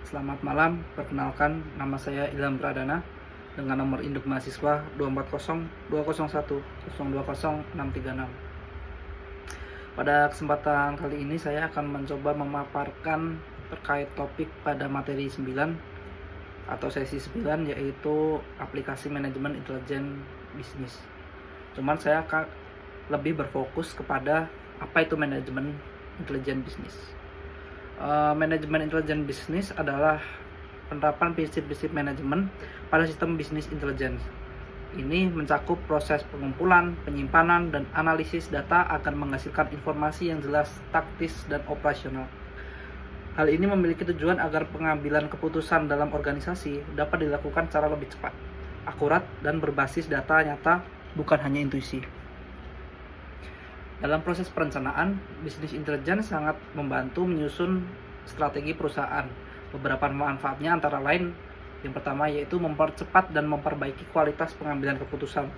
Selamat malam, perkenalkan nama saya Ilham Pradana dengan nomor induk mahasiswa 2402001020636. Pada kesempatan kali ini saya akan mencoba memaparkan terkait topik pada materi 9 atau sesi 9, yaitu aplikasi manajemen intelijen bisnis. Cuman saya akan lebih berfokus kepada apa itu manajemen intelijen bisnis. Manajemen intelijen bisnis adalah penerapan prinsip-prinsip manajemen pada sistem bisnis intelijen. Ini mencakup proses pengumpulan, penyimpanan, dan analisis data akan menghasilkan informasi yang jelas, taktis, dan operasional. Hal ini memiliki tujuan agar pengambilan keputusan dalam organisasi dapat dilakukan secara lebih cepat, akurat, dan berbasis data nyata, bukan hanya intuisi. Dalam proses perencanaan, bisnis intelijen sangat membantu menyusun strategi perusahaan. Beberapa manfaatnya antara lain, yang pertama yaitu mempercepat dan memperbaiki kualitas pengambilan keputusan.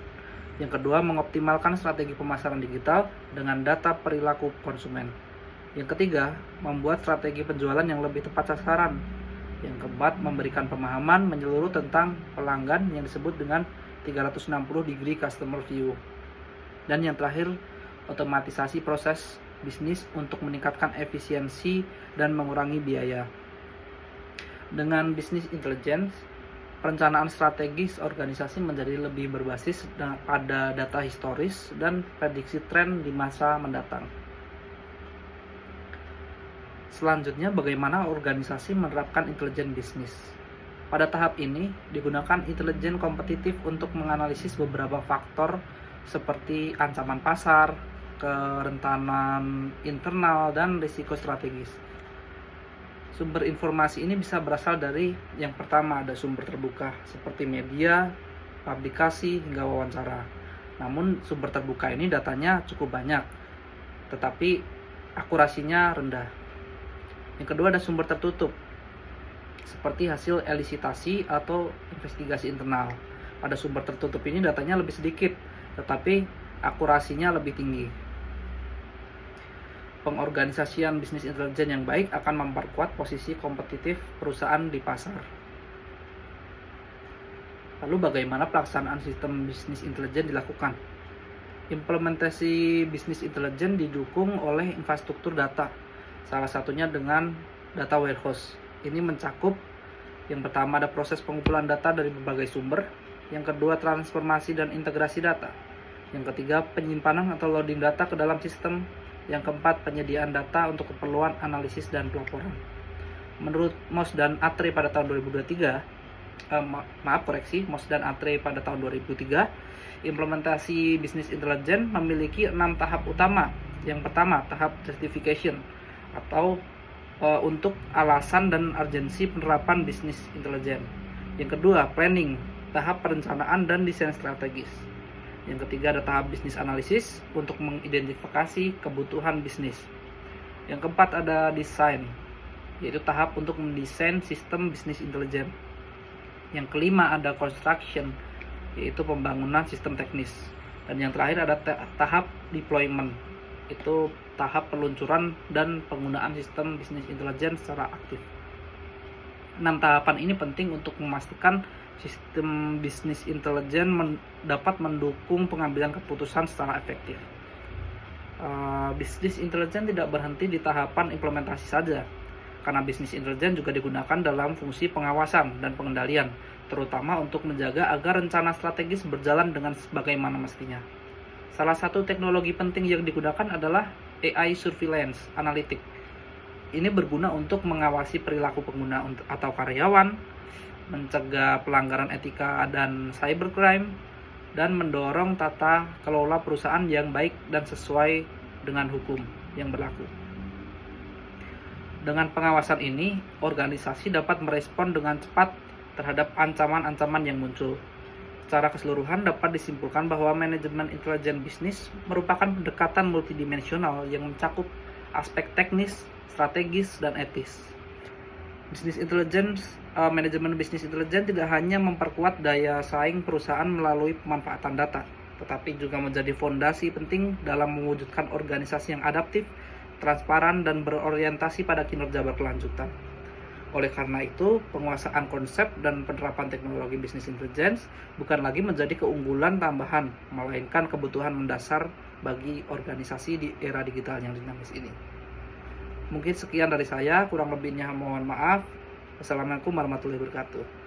Yang kedua, mengoptimalkan strategi pemasaran digital dengan data perilaku konsumen. Yang ketiga, membuat strategi penjualan yang lebih tepat sasaran. Yang keempat, memberikan pemahaman menyeluruh tentang pelanggan yang disebut dengan 360 degree customer view. Dan yang terakhir, otomatisasi proses bisnis untuk meningkatkan efisiensi dan mengurangi biaya. Dengan bisnis intelligence, perencanaan strategis organisasi menjadi lebih berbasis pada data historis dan prediksi tren di masa mendatang. Selanjutnya, bagaimana organisasi menerapkan intelijen bisnis? Pada tahap ini, digunakan intelijen kompetitif untuk menganalisis beberapa faktor seperti ancaman pasar, kerentanan internal, dan risiko strategis. Sumber informasi ini bisa berasal dari yang pertama ada sumber terbuka seperti media, publikasi, hingga wawancara. Namun sumber terbuka ini datanya cukup banyak, tetapi akurasinya rendah. Yang kedua ada sumber tertutup seperti hasil elisitasi atau investigasi internal. Pada sumber tertutup ini datanya lebih sedikit, tetapi akurasinya lebih tinggi. Pengorganisasian bisnis intelijen yang baik akan memperkuat posisi kompetitif perusahaan di pasar. Lalu bagaimana pelaksanaan sistem bisnis intelijen dilakukan? Implementasi bisnis intelijen didukung oleh infrastruktur data, salah satunya dengan data warehouse. Ini mencakup yang pertama ada proses pengumpulan data dari berbagai sumber, yang kedua transformasi dan integrasi data, yang ketiga penyimpanan atau loading data ke dalam sistem, yang keempat penyediaan data untuk keperluan analisis dan pelaporan. Menurut Moss dan Atre pada tahun 2023, Moss dan Atre pada tahun 2003, implementasi bisnis intelijen memiliki 6 tahap utama. Yang pertama, tahap justification atau untuk alasan dan urgensi penerapan bisnis intelijen. Yang kedua, planning, tahap perencanaan dan desain strategis. Yang ketiga ada tahap bisnis analisis untuk mengidentifikasi kebutuhan bisnis. Yang keempat ada desain, yaitu tahap untuk mendesain sistem bisnis intelijen. Yang kelima ada construction, yaitu pembangunan sistem teknis. Dan yang terakhir ada tahap deployment, itu tahap peluncuran dan penggunaan sistem bisnis intelijen secara aktif. 6 tahapan ini penting untuk memastikan sistem bisnis intelijen dapat mendukung pengambilan keputusan secara efektif. Bisnis intelijen tidak berhenti di tahapan implementasi saja, karena bisnis intelijen juga digunakan dalam fungsi pengawasan dan pengendalian, terutama untuk menjaga agar rencana strategis berjalan dengan sebagaimana mestinya. Salah satu teknologi penting yang digunakan adalah AI Surveillance Analytics. Ini berguna untuk mengawasi perilaku pengguna atau karyawan, mencegah pelanggaran etika dan cybercrime, dan mendorong tata kelola perusahaan yang baik dan sesuai dengan hukum yang berlaku. Dengan pengawasan ini, organisasi dapat merespon dengan cepat terhadap ancaman-ancaman yang muncul. Secara keseluruhan dapat disimpulkan bahwa manajemen intelijen bisnis merupakan pendekatan multidimensional yang mencakup aspek teknis, strategis, dan etis. Manajemen bisnis intelijen tidak hanya memperkuat daya saing perusahaan melalui pemanfaatan data, tetapi juga menjadi fondasi penting dalam mewujudkan organisasi yang adaptif, transparan, dan berorientasi pada kinerja berkelanjutan. Oleh karena itu, penguasaan konsep dan penerapan teknologi bisnis intelligence bukan lagi menjadi keunggulan tambahan, melainkan kebutuhan mendasar bagi organisasi di era digital yang dinamis ini. Mungkin sekian dari saya, kurang lebihnya mohon maaf. Wassalamualaikum warahmatullahi wabarakatuh.